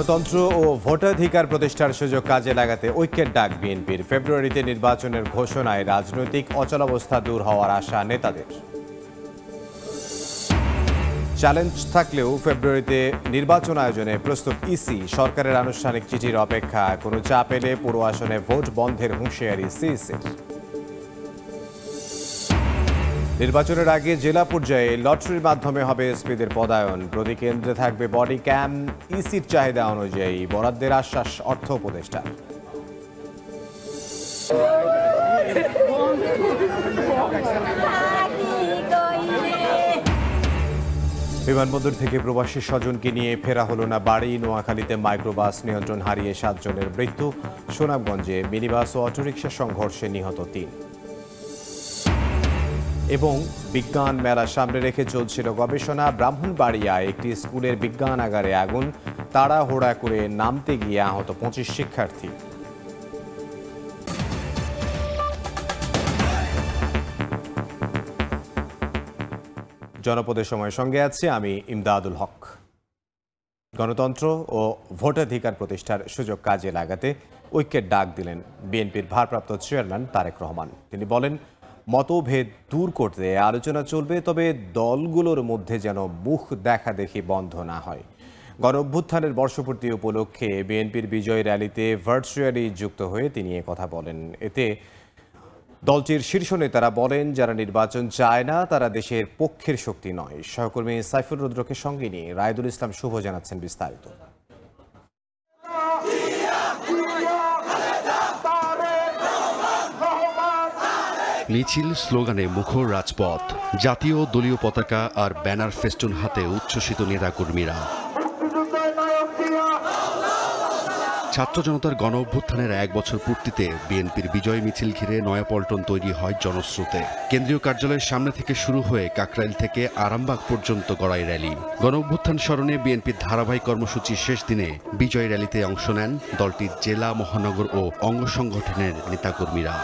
গণতন্ত্র ও ভোটাধিকার প্রতিষ্ঠার সুযোগ কাজে লাগাতে ঐক্যের ডাক বিএনপির। ফেব্রুয়ারিতে নির্বাচনের ঘোষণায় রাজনৈতিক অচলাবস্থা দূর হওয়ার আশা নেতাদের। চ্যালেঞ্জ থাকলেও ফেব্রুয়ারিতে নির্বাচন আয়োজনে প্রস্তুত ইসি। সরকারের আনুষ্ঠানিক চিঠির অপেক্ষা। কোনো চাপ এলে পুরো আসনে ভোট বন্ধের হুঁশিয়ারি সিইসির। নির্বাচনের আগে জেলা পর্যায়ে লটারির মাধ্যমে হবে এসপিদের পদায়ন। প্রতি কেন্দ্রে থাকবে বডি ক্যাম। ইসির চাহিদা অনুযায়ী বরাদ্দের আশ্বাস অর্থ উপদেষ্টা। বিমানবন্দর থেকে প্রবাসী স্বজনকে নিয়ে ফেরা হলো না বাড়ি। নোয়াখালীতে মাইক্রোবাস নিয়ন্ত্রণ হারিয়ে 7 জনের মৃত্যু। সুনামগঞ্জে মিনিবাস ও অটোরিকশা সংঘর্ষে নিহত 3। এবং বিজ্ঞান মেলা সামনে রেখে চলছিল গবেষণা। ব্রাহ্মণবাড়িয়ায় একটি স্কুলের বিজ্ঞানাগারে আগুন। তাড়াহুড়া করে নামতে গিয়ে আহত 25 শিক্ষার্থী। জনপদের সময় সঙ্গে আছে আমি ইমদাদুল হক। গণতন্ত্র ও ভোটাধিকার প্রতিষ্ঠার সুযোগ কাজে লাগাতে ঐক্যের ডাক দিলেন বিএনপির ভারপ্রাপ্ত চেয়ারম্যান তারেক রহমান। তিনি বলেন, মতভেদ দূর করতে আলোচনা চলবে, তবে দলগুলোর মধ্যে যেন মুখ দেখাদেখি বন্ধ না হয়। গণঅভ্যুত্থানের বর্ষপূর্তি উপলক্ষে বিএনপির বিজয় র্যালিতে ভার্চুয়ালি যুক্ত হয়ে তিনি কথা বলেন। এতে দলটির শীর্ষ নেতারা বলেন, যারা নির্বাচন চায় না তারা দেশের পক্ষের শক্তি নয়। সহকর্মী সাইফুল রুদ্রকে সঙ্গে নিয়ে রায়দুল ইসলাম শুভ জানাচ্ছেন বিস্তারিত। মিছিল, স্লোগানে মুখর রাজপথ, জাতীয় দলীয় পতাকা আর ব্যানার ফেস্টুন হাতে উচ্ছ্বসিত নেতাকর্মীরা। ছাত্র জনতার গণ অভ্যুত্থানের 1 বছর পূর্তিতে বিএনপির বিজয় মিছিল ঘিরে নয়াপল্টন তৈরি হয় জনস্রোতে। কেন্দ্রীয় কার্যালয়ের সামনে থেকে শুরু হয়ে কাকরাইল থেকে আরামবাগ পর্যন্ত গড়াই র্যালি। গণ অভ্যুত্থান স্মরণে বিএনপির ধারাবাহিক কর্মসূচির শেষ দিনে বিজয় র্যালিতে অংশ নেন দলটির জেলা, মহানগর ও অঙ্গ সংগঠনের নেতাকর্মীরা।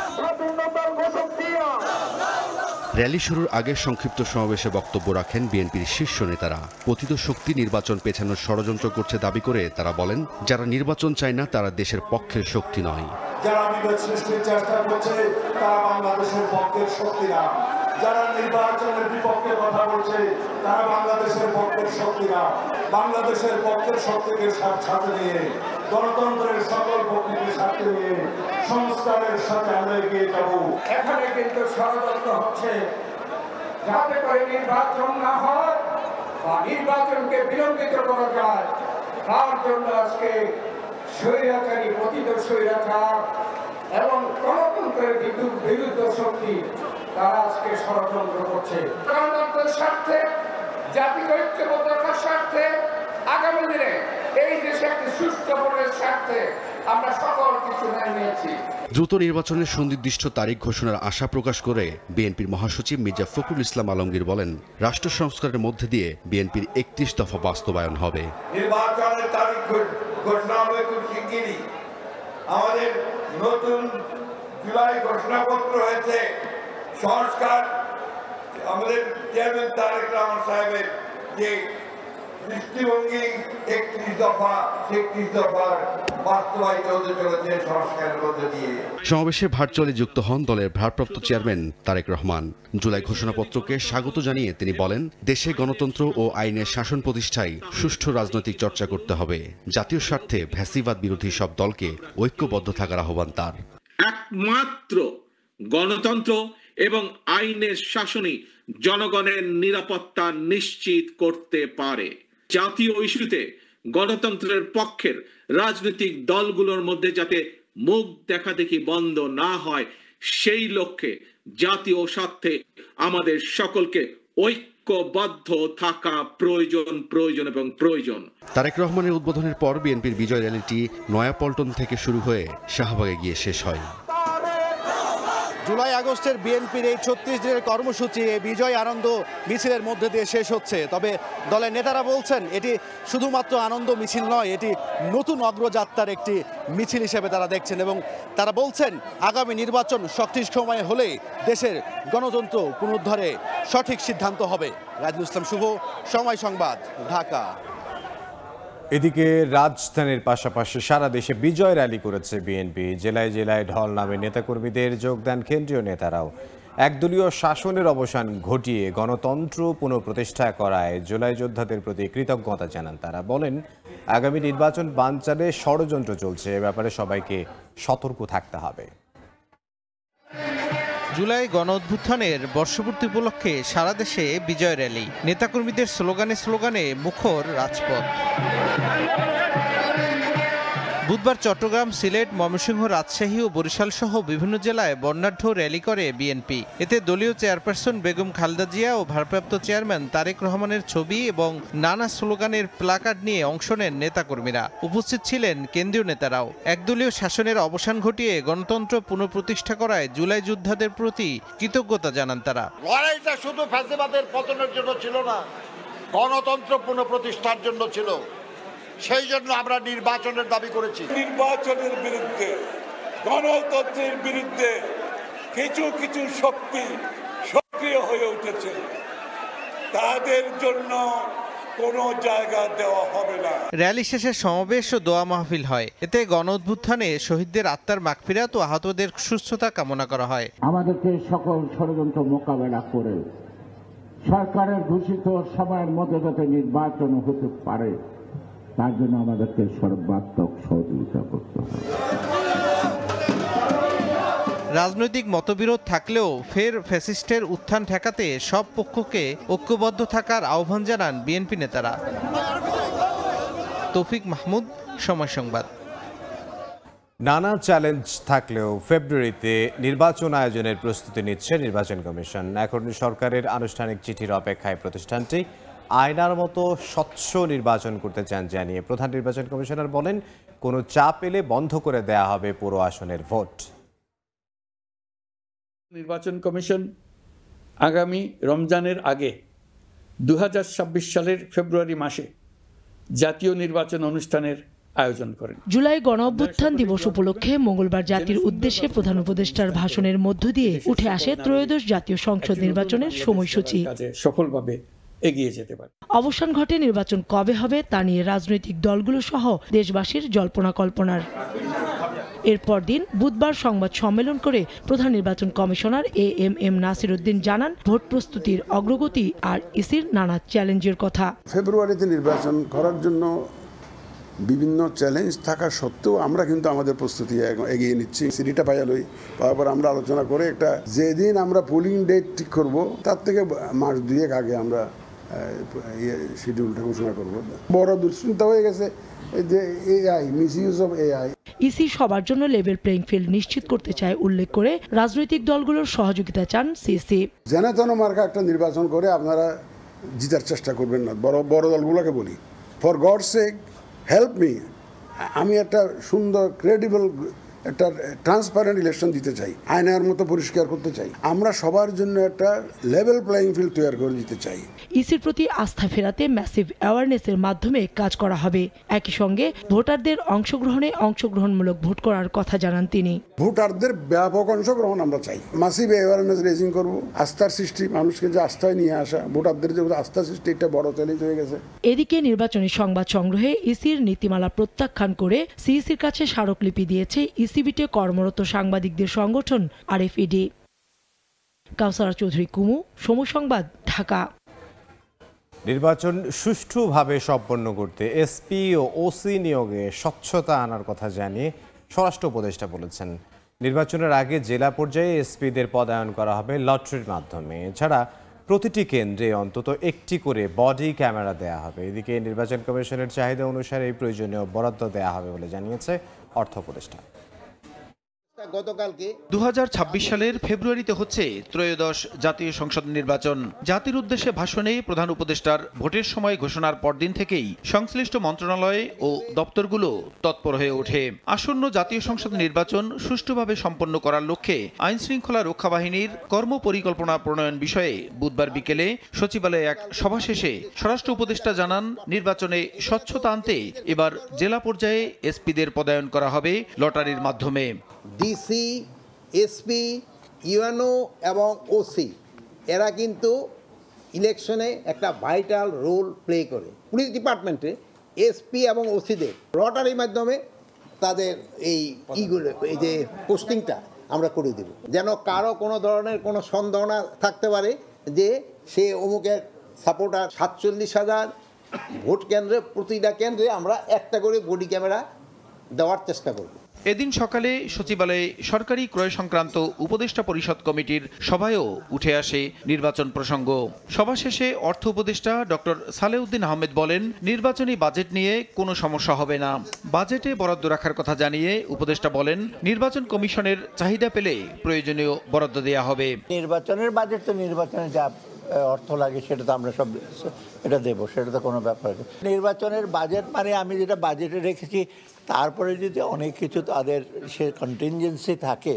র্যালি শুরুর আগে সংক্ষিপ্ত সমাবেশে বক্তব্য রাখেন বিএনপির শীর্ষ নেতারা। পতিত শক্তি নির্বাচন পেছানোর ষড়যন্ত্র করছে দাবি করে তারা বলেন, যারা নির্বাচন চায় না তারা দেশের পক্ষের শক্তি নয়। যারা বিভেদ সৃষ্টির চেষ্টা করছে তারা বাংলাদেশের পক্ষের শক্তি না। যারা নির্বাচনের বিপক্ষে কথা বলছে তারা বাংলাদেশের পক্ষের শক্তি না। বাংলাদেশের পক্ষের শক্তিকে সাথে নিয়ে, গণতন্ত্রের সকল পক্ষকে সাথে নিয়ে সংস্কারের সাথে আমরা এগিয়ে যাব। এখানে কিন্তু ষড়যন্ত্র হচ্ছে যাতে করে নির্বাচন না হয় বা নির্বাচনকে বিলম্বিত করা যায়। তার জন্য আজকে স্বৈরাচারী, পতিত স্বৈরাচার এবং গণতন্ত্রের বিরুদ্ধ শক্তি তারা আজকে ষড়যন্ত্র করছে। গণতন্ত্রের স্বার্থে, জাতির ঐক্যবদ্ধতার স্বার্থে, আগামী দিনে এই দেশে একটি সুস্থ ভোটের স্বার্থে আমরা সকল কিছু মেনে নিয়েছি। দ্রুত নির্বাচনের সুনির্দিষ্ট তারিখ ঘোষণার আশা প্রকাশ করে বিএনপির মহাসচিব মির্জা ফখরুল ইসলাম আলমগীর বলেন, রাষ্ট্র সংস্কারের মধ্যে দিয়ে বিএনপির 31 দফা বাস্তবায়ন হবে। নির্বাচনের তারিখ ঘোষণা হবে খুব শিগগিরই। আমাদের নতুন জুলাই ঘোষণাপত্র হয়েছে। সংস্কার আমাদের চেয়ারম্যান তারেক রহমান সাহেবের যে দৃষ্টিভঙ্গি, 31 দফা, 31 দফার বাস্তবায়িত হতে চলেছে সংস্কারের মধ্যে দিয়ে। সমাবেশে ভার্চুয়ালি যুক্ত হন দলের ভারপ্রাপ্ত চেয়ারম্যান তারেক রহমান। জুলাই ঘোষণাপত্রকে স্বাগত জানিয়ে তিনি বলেন, দেশে গণতন্ত্র ও আইনের শাসন প্রতিষ্ঠায় সুষ্ঠু রাজনৈতিক চর্চা করতে হবে। জাতীয় স্বার্থে ফ্যাসিবাদ বিরোধী সব দলকে ঐক্যবদ্ধ থাকার আহ্বান তার। একমাত্র গণতন্ত্র এবং আইনের শাসনই জনগণের নিরাপত্তা নিশ্চিত করতে পারে। জাতীয় ইস্যুতে গণতন্ত্রের পক্ষের রাজনৈতিক দলগুলোর মধ্যে যাতে মুখ দেখাদেখি বন্ধ না হয়, সেই লক্ষ্যে জাতীয় স্বার্থে আমাদের সকলকে ঐক্যবদ্ধ থাকা প্রয়োজন এবং প্রয়োজন। তারেক রহমানের উদ্বোধনের পর বিএনপির বিজয় র্যালিটি নয়াপল্টন থেকে শুরু হয়ে শাহবাগে গিয়ে শেষ হয়। জুলাই আগস্টের বিএনপির এই 36 দিনের কর্মসূচি বিজয় আনন্দ মিছিলের মধ্যে দিয়ে শেষ হচ্ছে। তবে দলের নেতারা বলছেন, এটি শুধুমাত্র আনন্দ মিছিল নয়, এটি নতুন অগ্রযাত্রার একটি মিছিল হিসেবে তারা দেখছেন। এবং তারা বলছেন, আগামী নির্বাচন সঠিক সময়ে হলে দেশের গণতন্ত্র পুনরুদ্ধারে সঠিক সিদ্ধান্ত হবে। রায়দুল ইসলাম শুভ, সময় সংবাদ, ঢাকা। এদিকে রাজধানীর পাশাপাশি সারা দেশে বিজয় র্যালি করেছে বিএনপি। জেলায় জেলায় ঢল নামে নেতাকর্মীদের যোগদান কেন্দ্রীয় নেতারাও। একদলীয় শাসনের অবসান ঘটিয়ে গণতন্ত্র পুনঃপ্রতিষ্ঠা করায় জুলাই যোদ্ধাদের প্রতি কৃতজ্ঞতা জানান তারা। বলেন, আগামী নির্বাচন বানচালে ষড়যন্ত্র চলছে, এ ব্যাপারে সবাইকে সতর্ক থাকতে হবে। জুলাই গণ অভ্যুত্থানের বর্ষপূর্তি উপলক্ষে সারা দেশে বিজয় র্যালি, নেতাকর্মীদের স্লোগানে মুখর রাজপথ। বুধবার চট্টগ্রাম, সিলেট, ময়মনসিংহ, রাজশাহী ও বরিশাল সহ বিভিন্ন জেলায় বর্ণাঢ্য র্যালি করে বিএনপি। এতে দলীয় চেয়ারপারসন বেগম খালেদা জিয়া ও ভারপ্রাপ্ত চেয়ারম্যান তারেক রহমানের ছবি এবং নানা স্লোগানের প্লাকার্ড নিয়ে অংশ নেন নেতাকর্মীরা। উপস্থিত ছিলেন কেন্দ্রীয় নেতারাও। একদলীয় শাসনের অবসান ঘটিয়ে গণতন্ত্র পুনঃপ্রতিষ্ঠা করায় জুলাই যোদ্ধাদের প্রতি কৃতজ্ঞতা জানান তারা। লড়াইটা শুধু ফ্যাসিবাদের পতনের জন্য ছিল না, গণতন্ত্র পুনঃপ্রতিষ্ঠার জন্য ছিল। সেই জন্য আমরা নির্বাচনের দাবি করেছি। নির্বাচনের বিরুদ্ধে, গণতন্ত্রের বিরুদ্ধে কিছু কিছু শক্তি সক্রিয় হয়ে উঠেছে, তাদের জন্য কোনো জায়গা দেওয়া হবে না। র্যালি শেষে সমাবেশ ও দোয়া মাহফিল হয়। এতে গণ অভ্যুত্থানে শহীদদের আত্মার মাগফিরাত ও আহতদের সুস্থতা কামনা করা হয়। আমাদেরকে সকল ষড়যন্ত্র মোকাবেলা করে সরকারের ঘোষিত সময়ের মধ্যে যাতে নির্বাচন হতে পারে, তার জন্য আমাদেরকে সর্বাত্মক সহযোগিতা করতে হবে। রাজনৈতিক মতবিরোধ থাকলেও ফের ফ্যাসিস্টের উত্থান ঠেকাতে সব পক্ষকে ঐক্যবদ্ধ থাকার আহ্বান জানান বিএনপি নেতারা। তৌফিক মাহমুদ, সময় সংবাদ। নানা চ্যালেঞ্জ থাকলেও ফেব্রুয়ারিতে নির্বাচন আয়োজনের প্রস্তুতি নিচ্ছে নির্বাচন কমিশন। এখন সরকারের আনুষ্ঠানিক চিঠির অপেক্ষায় প্রতিষ্ঠানটি আয়নার মতো স্বচ্ছ নির্বাচন করতে চান জানিয়ে প্রধান নির্বাচন কমিশনার বলেন, কোনো চাপ এলে বন্ধ করে দেয়া হবে পুরো আসনের ভোট। নির্বাচন কমিশন আগামী রমজানের আগে 2026 সালের ফেব্রুয়ারি মাসে জাতীয় নির্বাচন অনুষ্ঠানের আয়োজন করেন। জুলাই গণ অভ্যুত্থান দিবস উপলক্ষে মঙ্গলবার জাতির উদ্দেশ্যে প্রধান উপদেষ্টার ভাষণের মধ্য দিয়ে উঠে আসে ত্রয়োদশ জাতীয় সংসদ নির্বাচনের সময়সূচি। সফলভাবে এগিয়ে যেতে পারে। অবসান ঘটে নির্বাচন কবে হবে তা নিয়ে রাজনৈতিক দলগুলো সহ দেশবাসীর জল্পনা কল্পনার। এরপর দিন বুধবার সংবাদ সম্মেলন করে প্রধান নির্বাচন কমিশনার এএমএম নাসির উদ্দিন জানান, ভোট প্রস্তুতির অগ্রগতি আর ইসির নানা চ্যালেঞ্জের কথা। ফেব্রুয়ারিতে নির্বাচন করার জন্য বিভিন্ন চ্যালেঞ্জ থাকা সত্ত্বেও আমরা কিন্তু আমাদের প্রস্তুতি এগিয়ে নিচ্ছি। সিডিটা পাইয়ালই তারপর আমরা আলোচনা করে একটা যেদিন আমরা পোলিং ডেট ঠিক করব তার থেকে মাস দুয়েক আগে আমরা শিডিউলটা ঘোষণা করব। বড় দুশ্চিন্তা হয়ে গেছে যে AI, misuse of AI. EC সবার জন্য লেভেল প্লেইং ফিল্ড নিশ্চিত করতে চায় উল্লেখ করে রাজনৈতিক দলগুলোর সহযোগিতা চান সিসি। যেন তেন মার্কা একটা নির্বাচন করে আপনারা জিতার চেষ্টা করবেন না। বড় দলগুলোকে বলি, for God sake help me, আমি একটা সুন্দর ক্রেডিবল একটা ট্রান্সপারেন্ট ইলেকশন দিতে চাই, আয়নার মতো পরিষ্কার করতে চাই। আমরা সবার জন্য একটা লেভেল প্লেইং ফিল্ড তৈরি করে দিতে চাই। ইসির প্রতি আস্থা ফেরাতে ম্যাসিভ অ্যাওয়ারনেসের মাধ্যমে কাজ করা হবে। একই সঙ্গে ভোটারদের অংশগ্রহণমূলক ভোট করার কথা জানান তিনি। ভোটারদের ব্যাপক অংশগ্রহণ আমরা চাই। মাসিভ অ্যাওয়ারনেস রেজিং করব, আস্থার সৃষ্টি, মানুষকে যে আস্থায় নিয়ে আসা, ভোটারদের যে আস্থা সৃষ্টি, একটা বড় চ্যালেঞ্জ হয়ে গেছে। এদিকে নির্বাচনী সংবাদ সংগ্রহে ইসির নীতিমালা প্রত্যাখ্যান করে সিইসির কাছে স্মারকলিপি দিয়েছে ইসিবিতে কর্মরত সাংবাদিকদের সংগঠন আরএফইডি। কাউসারা চৌধুরী কুমু, সময় সংবাদ, ঢাকা। নির্বাচন সুষ্ঠুভাবে সম্পন্ন করতে এসপি ও ওসি নিয়োগে স্বচ্ছতা আনার কথা জানিয়ে স্বরাষ্ট্র উপদেষ্টা বলেছেন, নির্বাচনের আগে জেলা পর্যায়ে এসপিদের পদায়ন করা হবে লটারির মাধ্যমে। এছাড়া প্রতিটি কেন্দ্রে অন্তত একটি করে বডি ক্যামেরা দেয়া হবে। এদিকে নির্বাচন কমিশনের চাহিদা অনুসারে এই প্রয়োজনীয় বরাদ্দ দেয়া হবে বলে জানিয়েছে অর্থ উপদেষ্টা। 2026 সালের ফেব্রুয়ারিতে হচ্ছে ত্রয়োদশ জাতীয় সংসদ নির্বাচন। জাতির উদ্দেশ্যে ভাষণে প্রধান উপদেষ্টার ভোটের সময় ঘোষণার পরদিন থেকেই সংশ্লিষ্ট মন্ত্রণালয় ও দপ্তরগুলো তৎপর হয়ে ওঠে। আসন্ন জাতীয় সংসদ নির্বাচন সুষ্ঠুভাবে সম্পন্ন করার লক্ষ্যে আইন শৃঙ্খলা রক্ষা বাহিনীর কর্মপরিকল্পনা প্রণয়ন বিষয়ে বুধবার বিকেলে সচিবালয়ে এক সভা শেষে স্বরাষ্ট্র উপদেষ্টা জানান, নির্বাচনে স্বচ্ছতা আনতে এবার জেলা পর্যায়ে এসপিদের পদায়ন করা হবে লটারির মাধ্যমে। ডিসি, এসপি, ইউএনও এবং ওসি এরা কিন্তু ইলেকশনে একটা ভাইটাল রোল প্লে করে। পুলিশ ডিপার্টমেন্টে এসপি এবং ওসিদের রটারির মাধ্যমে তাদের এই যে পোস্টিংটা আমরা করে দেব, যেন কারো কোনো ধরনের কোনো সন্দেহ না থাকতে পারে যে সে অমুকের সাপোর্টার। 47,000 ভোট কেন্দ্রে প্রতিটা কেন্দ্রে আমরা একটা করে বডি ক্যামেরা দেওয়ার চেষ্টা করব। এদিন সকালে সচিবালয়ে সরকারি ক্রয় সংক্রান্ত উপদেষ্টা পরিষদ কমিটির সভায়ও উঠে আসে নির্বাচন প্রসঙ্গ। সভা শেষে অর্থ উপদেষ্টা ডক্টর সালেউদ্দিন আহমেদ বলেন, নির্বাচনী বাজেট নিয়ে কোনো সমস্যা হবে না। বাজেটে বরাদ্দ রাখার কথা জানিয়ে উপদেষ্টা বলেন, নির্বাচন কমিশনের চাহিদা পেলে প্রয়োজনীয় বরাদ্দ দেওয়া হবে। নির্বাচনের বাজেট তো নির্বাচনে যা অর্থ লাগে সেটা তো আমরা সব এটা দেবো, সেটা তো কোনো ব্যাপার না। নির্বাচনের বাজেট মানে আমি যেটা বাজেটে রেখেছি, তারপরে যদি অনেক কিছু তাদের সে কন্টিনজেন্সি থাকে,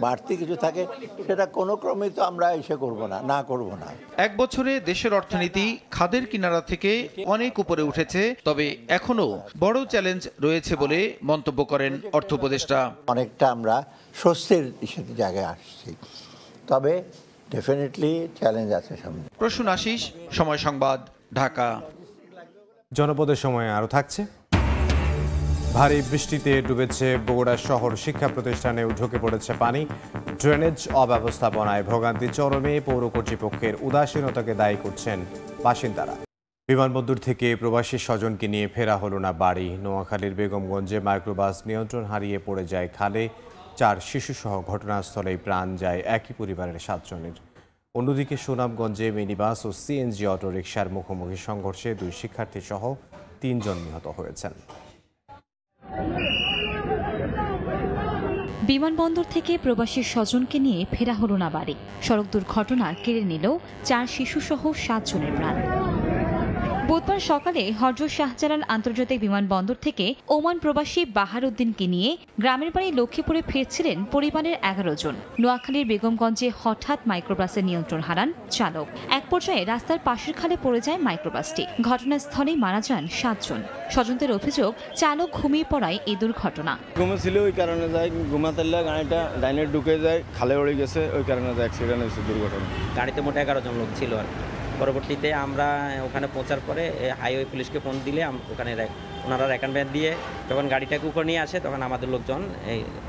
বাড়তি কিছু থাকে, সেটা কোনো ক্রমে তো আমরা এসে করবো না, না করবো না। এক বছরে দেশের অর্থনীতি খাদের কিনারা থেকে অনেক উপরে উঠেছে, তবে এখনো বড় চ্যালেঞ্জ রয়েছে বলে মন্তব্য করেন অর্থ উপদেষ্টা। অনেকটা আমরা স্বস্তির জায়গায় আসছি, তবে ডেফিনেটলি চ্যালেঞ্জ আছে সামনে। প্রসূন আশিস, সময় সংবাদ, ঢাকা। জনপদের সময় আরও থাকছে। ভারী বৃষ্টিতে ডুবেছে বগুড়া শহর, শিক্ষা প্রতিষ্ঠানেও ঢুকে পড়েছে পানি। ড্রেনেজ অব্যবস্থাপনায় ভোগান্তি চরমে, পৌর কর্তৃপক্ষের উদাসীনতাকে দায়ী করছেন বাসিন্দারা। বিমানবন্দর থেকে প্রবাসী স্বজনকে নিয়ে ফেরা হলো না বাড়ি। নোয়াখালীর বেগমগঞ্জে মাইক্রোবাস নিয়ন্ত্রণ হারিয়ে পড়ে যায় খালে। 4 শিশুসহ ঘটনাস্থলেই প্রাণ যায় একই পরিবারের 7 জনের। অন্যদিকে সুনামগঞ্জে মিনিবাস ও সিএনজি অটোরিকশার মুখোমুখি সংঘর্ষে 2 শিক্ষার্থী সহ 3 জন নিহত হয়েছেন। বিমানবন্দর থেকে প্রবাসী স্বজনকে নিয়ে ফেরা হলো না বাড়ি। সড়ক দুর্ঘটনা কেড়ে নিল 4 শিশুসহ 7 জনের প্রাণ। বুধবার সকালে হযরত শাহজালাল আন্তর্জাতিক বিমানবন্দর থেকে ওমান প্রবাসী বাহার উদ্দিনকে নিয়ে গ্রামের বাড়ি লক্ষ্মীপুরে ফিরছিলেন পরিবারের 11 জন। নোয়াখালীর বেগমগঞ্জে হঠাৎ মাইক্রোবাসের নিয়ন্ত্রণ হারান চালক। এক পর্যায়ে রাস্তার পাশের খালে পড়ে যায় মাইক্রোবাসটি। ঘটনাস্থলেই মারা যান 7 জন। স্বজনদের অভিযোগ, চালক ঘুমিয়ে পড়ায় এই দুর্ঘটনা। ঘুমেছিল, ওই কারণে যায় ঘুমাতে গাড়িটা ডাইনে ঢুকে যায়, খালে উড়ে গেছে, ওই কারণে অ্যাক্সিডেন্ট হয়েছে, দুর্ঘটনা। গাড়িতে মোট 11 জন লোক ছিল আর পরবর্তীতে আমরা ওখানে পৌঁছার পরে হাইওয়ে পুলিশকে ফোন দিলে ওখানে ওনারা রেকন ভ্যান দিয়ে যখন গাড়িটাকে উপর নিয়ে আসে, তখন আমাদের লোকজন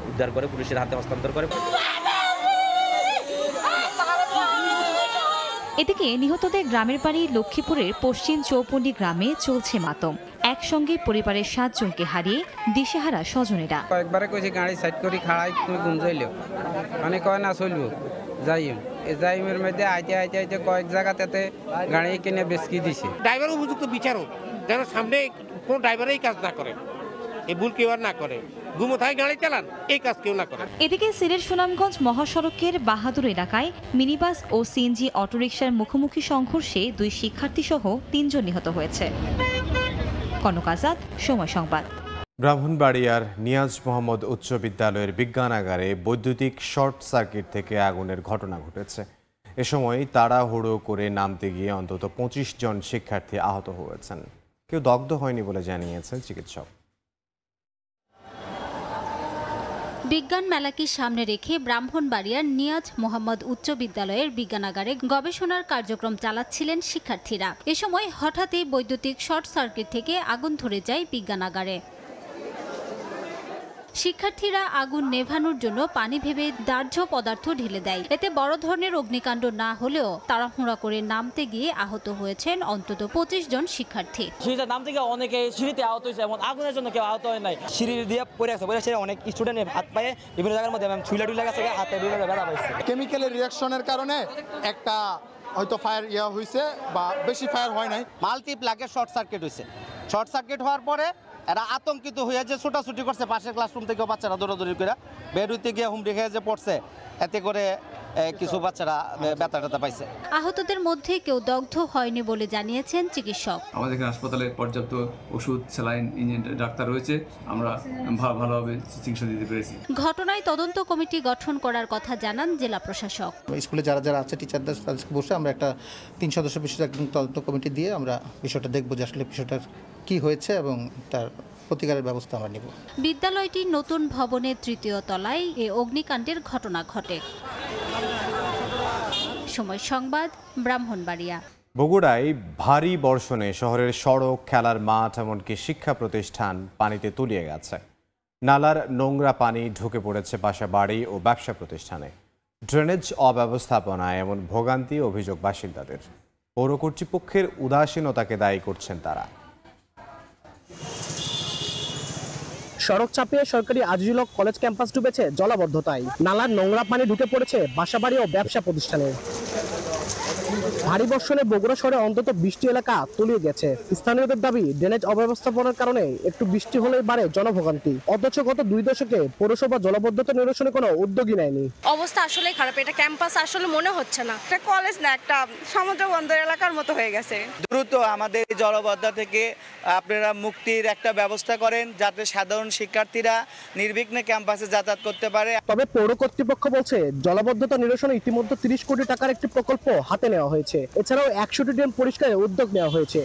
উদ্ধার করে পুলিশের হাতে হস্তান্তর করে। এদিকে নিহতদের গ্রামের বাড়ি লক্ষ্মীপুরের পশ্চিম চৌপন্ডি গ্রামে চলছে মাতম। একসঙ্গে পরিবারের 7 জনকে হারিয়ে দিশেহারা স্বজনেরা। কয়েকবারে কইছে গাড়ি সাইড করি খাড়াই, তুমি ঘুম যাইলেও মানে কয় না চলবো যাইম। এই যাইমের মধ্যে আইতে আইতে আইতে কয়েক জায়গাতে গাড়ি কিনে বেচকি দিছে। ড্রাইভার উপযুক্ত বিচারক যেন সামনে কোন ড্রাইভারই কাজ না করে, এই ভুল কেউ আর না করে, ঘুমোথায় গাড়ি চালান, এই কাজ কেউ না করে। এদিকে সিলেট সুনামগঞ্জ মহাসড়কের বাহাদুর এলাকায় মিনিবাস ও সিএনজি অটোরিকশার মুখোমুখি সংঘর্ষে 2 শিক্ষার্থী সহ 3 জন নিহত হয়েছে। কনক আজাদ, সময় সংবাদ। ব্রাহ্মণবাড়িয়ার নিয়াজ মোহাম্মদ উচ্চ বিদ্যালয়ের বিজ্ঞানাগারে বৈদ্যুতিক শর্ট সার্কিট থেকে আগুনের ঘটনা ঘটেছে। এ সময় তাড়াহুড়ো করে নামতে গিয়ে অন্তত 25 জন শিক্ষার্থী আহত হয়েছেন। কেউ দগ্ধ হয়নি বলে জানিয়েছেন চিকিৎসক। বিজ্ঞান মেলাকে সামনে রেখে ব্রাহ্মণবাড়িয়ার নিয়াজ মোহাম্মদ উচ্চ বিদ্যালয়ের বিজ্ঞানাগারে গবেষণার কার্যক্রম চালাচ্ছিলেন শিক্ষার্থীরা। এ সময় হঠাৎই বৈদ্যুতিক শর্ট সার্কিট থেকে আগুন ধরে যায় বিজ্ঞানাগারে। শিক্ষার্থীরা আগুন নেভানোর জন্য পানি ভেবে দাহ্য পদার্থ ঢেলে দেয়। এতে বড় ধরনের অগ্নিকাণ্ড না হলেও তাড়াহুড়া করে নামতে গিয়ে আহত হয়েছেন অন্তত 25 জন শিক্ষার্থী। সিঁড়িতে নামতে গিয়ে অনেকে সিঁড়িতে আহত হয়েছে, এমন আগুনের জন্য কেউ আহত হয় নাই। সিঁড়ি দিয়ে পড়ে আছে, অনেক স্টুডেন্টের হাত পায়ে বিভিন্ন জায়গার মধ্যে ছুইলা টুইলা গেছে, হাতে বিভিন্ন ব্যথা পাইছে। কেমিক্যালের রিঅ্যাকশনের কারণে একটা হয়তো ফায়ার হয়েছে বা বেশি ফায়ার হয় নাই। মাল্টিপ্লাকে শর্ট সার্কিট হয়েছে। শর্ট সার্কিট হওয়ার পরে এরা আতঙ্কিত হয়ে যে ছোটাছুটি করছে, পাশের ক্লাসরুম থেকে বাচ্চারা দৌড়াদৌড়ি করে বের হইতে গিয়ে হুমড়ি খেয়ে যে পড়ছে, এতে করে কিছু বাচ্চারা ব্যথা ট্যাথা পাইছে। আহতদের মধ্যে কেউ দগ্ধ হয়নি বলে জানিয়েছেন চিকিৎসক। আমাদের হাসপাতালে পর্যাপ্ত ওষুধ, স্যালাইন, ডাক্তার রয়েছে, আমরা ভালোভাবে চিকিৎসা দিতে পেরেছি। ঘটনায় তদন্ত কমিটি গঠন করার কথা জানান জেলা প্রশাসক। স্কুলে যারা যারা আছে টিচারদের সাথে বসে আমরা একটা 3 সদস্য বিশিষ্ট একজন তদন্ত কমিটি দিয়ে আমরা বিষয়টা দেখব যে আসলে বিষয়টা কি হয়েছে এবং তার প্রতিকারের ব্যবস্থা আমরা নেব। বিদ্যালয়টি নতুন ভবনের 3য় তলায় এই অগ্নিকাণ্ডের ঘটনা ঘটে। সময় সংবাদ, ব্রাহ্মণবাড়িয়া। বগুড়ায় ভারী বর্ষণে শহরের সড়ক, খেলার মাঠ এমনকি শিক্ষা প্রতিষ্ঠান পানিতে তলিয়ে গেছে। নালার নোংরা পানি ঢুকে পড়েছে বাসা বাড়ি ও ব্যবসা প্রতিষ্ঠানে। ড্রেনেজ অব্যবস্থাপনায় এমন ভোগান্তি অভিযোগ বাসিন্দাদের। পৌর কর্তৃপক্ষের উদাসীনতাকে দায়ী করছেন তারা। সড়ক চাপিয়ে সরকারি আজিজুল হক কলেজ ক্যাম্পাস ডুবেছে জলাবদ্ধতায়। নালার নোংরা পানি ঢুকে পড়েছে বাসাবাড়ি ও ব্যবসা প্রতিষ্ঠানে। ভারী বর্ষণে বগুড়া শহরে অন্তত 20টি এলাকা তলিয়ে গেছে। স্থানীয়দের দাবি, ড্রেনেজ অব্যবস্থাপনার কারণে একটু বৃষ্টি হলেই বাড়ে জনভোগান্তি। অথচ গত 2 দশকে পৌরসভা জলাবদ্ধতা নিরসনে কোনো উদ্যোগই নেয়নি। অবস্থা আসলে খারাপ। এটা ক্যাম্পাস আসলে মনে হচ্ছে না, এটা কলেজ না, একটা সমুদ্র বন্দর এলাকার মতো হয়ে গেছে। দ্রুত আমাদের জলাবদ্ধতা থেকে আপনারা মুক্তির একটা ব্যবস্থা করেন, যাতে সাধারণ শিক্ষার্থীরা নির্বিঘ্নে ক্যাম্পাসে যাতায়াত করতে পারে। তবে পৌর কর্তৃপক্ষ বলছে, জলাবদ্ধতা নিরসনে ইতিমধ্যে 30 কোটি টাকার একটি প্রকল্প হাতে নেওয়া হয়েছে। এছাড়াও 100টি ড্রেন পরিষ্কারের উদ্যোগ নেওয়া হয়েছে।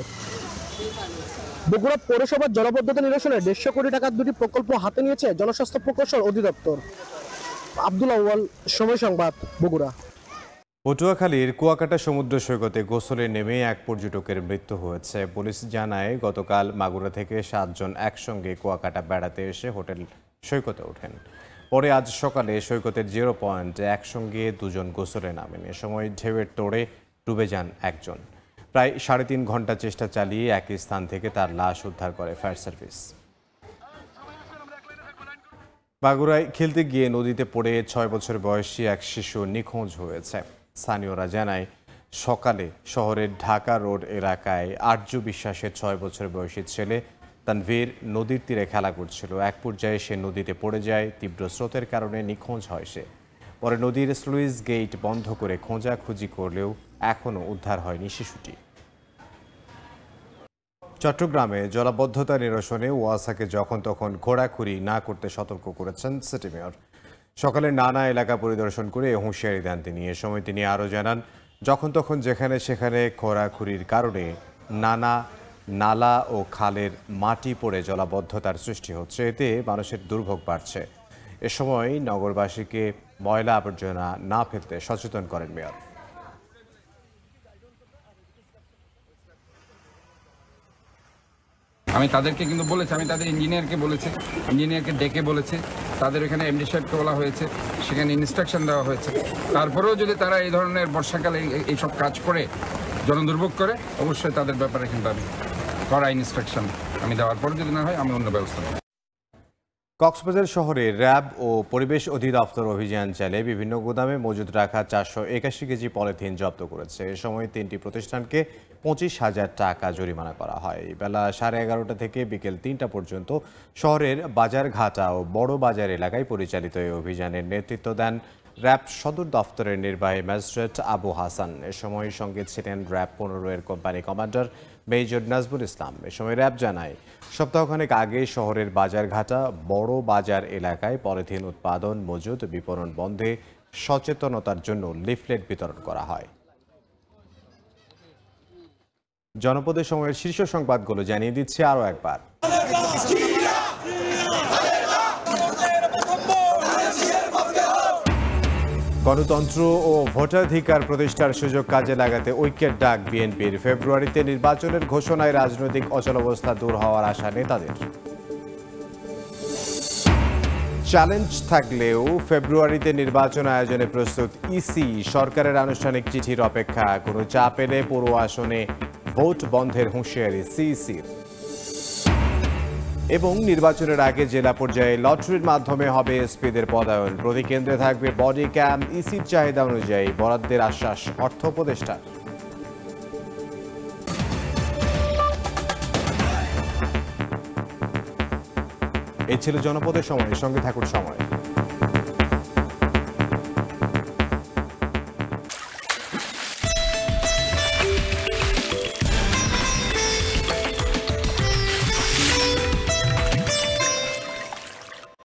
বগুড়া পৌরসভার জলাবদ্ধতা নিরসনে 150 কোটি টাকার 2টি প্রকল্প হাতে নিয়েছে জনস্বাস্থ্য প্রকৌশল অধিদপ্তর। আব্দুল আউয়াল, সময় সংবাদ, বগুড়া। পটুয়াখালীর কুয়াকাটা সমুদ্র সৈকতে গোসলে নেমে এক পর্যটকের মৃত্যু হয়েছে। পুলিশ জানায়, গতকাল মাগুরা থেকে 7 জন একসঙ্গে কুয়াকাটা বেড়াতে এসে হোটেল সৈকতে ওঠেন। পরে আজ সকালে সৈকতের 0 পয়েন্টে একসঙ্গে 2 জন গোসলে নামেন। এ সময় ঢেউয়ের তোড়ে ডুবে যান একজন। প্রায় 3.5 ঘন্টা চেষ্টা চালিয়ে একই স্থান থেকে তার লাশ উদ্ধার করে ফায়ার সার্ভিস। মাগুরায় খেলতে গিয়ে নদীতে পড়ে 6 বছর বয়সী এক শিশু নিখোঁজ হয়েছে। স্থানীয়রা জানায়, সকালে শহরের ঢাকা রোড এলাকায় আর্য বিশ্বাসের 6 বছর বয়সী ছেলে তানভীর নদীর তীরে খেলা করছিল। এক পর্যায়ে সে নদীতে পড়ে যায়। তীব্র স্রোতের কারণে নিখোঁজ হয় সে। পরে নদীর স্লুইস গেট বন্ধ করে খোঁজাখুঁজি করলেও এখনও উদ্ধার হয়নি শিশুটি। চট্টগ্রামে জলাবদ্ধতা নিরসনে ওয়াসাকে যখন তখন ঘোরাঘুরি না করতে সতর্ক করেছেন সিটি মেয়র। সকালে নানা এলাকা পরিদর্শন করে হুঁশিয়ারি দেন তিনি। এ সময় তিনি আরও জানান, যখন তখন যেখানে সেখানে ঘোরাঘুরির কারণে নানা নালা ও খালের মাটি পড়ে জলাবদ্ধতার সৃষ্টি হচ্ছে। এতে মানুষের দুর্ভোগ বাড়ছে। এ সময় নগরবাসীকে ময়লা আবর্জনা না ফেলতে সচেতন করেন মেয়র। আমি তাদেরকে কিন্তু বলেছি, আমি তাদের ইঞ্জিনিয়ারকে ডেকে বলেছি, তাদের এখানে এমডি সাহেবকে বলা হয়েছে, সেখানে ইনস্ট্রাকশন দেওয়া হয়েছে। তারপরেও যদি তারা এই ধরনের বর্ষাকালে এইসব কাজ করে জনদুর্ভোগ করে, অবশ্যই তাদের ব্যাপারে কিন্তু আমি কড়া ইনস্ট্রাকশন আমি দেওয়ার পর যদি না হয় আমি অন্য ব্যবস্থা নেব। কক্সবাজার শহরে র্যাব ও পরিবেশ অধিদপ্তর অভিযান চালিয়ে বিভিন্ন গুদামে মজুদ রাখা 481 কেজি পলিথিন জব্দ করেছে। এ সময় 3টি প্রতিষ্ঠানকে 25,000 টাকা জরিমানা করা হয়। বেলা 11:30 থেকে বিকেল 3টা পর্যন্ত শহরের বাজারঘাটা ও বড় বাজার এলাকায় পরিচালিত এই অভিযানের নেতৃত্ব দেন র্যাব সদর দফতরের নির্বাহী ম্যাজিস্ট্রেট আবু হাসান। এ সময় সঙ্গে ছিলেন র্যাব 15-এর company commander major Nazmul Islam. এ সময় র্যাব জানায়, সপ্তাহখানেক আগে শহরের বাজারঘাটা বড় বাজার এলাকায় পলিথিন উৎপাদন, মজুদ, বিপণন বন্ধে সচেতনতার জন্য লিফলেট বিতরণ করা হয়। জনপদের সময়ের শীর্ষ সংবাদগুলো জানিয়ে দিচ্ছে আরও একবার। গণতন্ত্র ও ভোটাধিকার প্রতিষ্ঠার সুযোগ কাজে লাগাতে ঐক্যের ডাক বিএনপির। ফেব্রুয়ারিতে নির্বাচনের ঘোষণায় রাজনৈতিক অচলাবস্থা দূর হওয়ার আশা নেতাদের। চ্যালেঞ্জ থাকলেও ফেব্রুয়ারিতে নির্বাচন আয়োজনে প্রস্তুত ইসি। সরকারের আনুষ্ঠানিক চিঠির অপেক্ষা। কোনো চাপ এলে পুরো আসনে ভোট বন্ধের হুঁশিয়ারি সিইসির। এবং নির্বাচনের আগে জেলা পর্যায়ে লটারির মাধ্যমে হবে এসপিদের পদায়ন। প্রতি কেন্দ্রে থাকবে বডি ক্যাম। ইসির চাহিদা অনুযায়ী বরাদ্দের আশ্বাস অর্থ উপদেষ্টার। এই ছিল জনপদের সময়। সঙ্গে থাকুন সময়।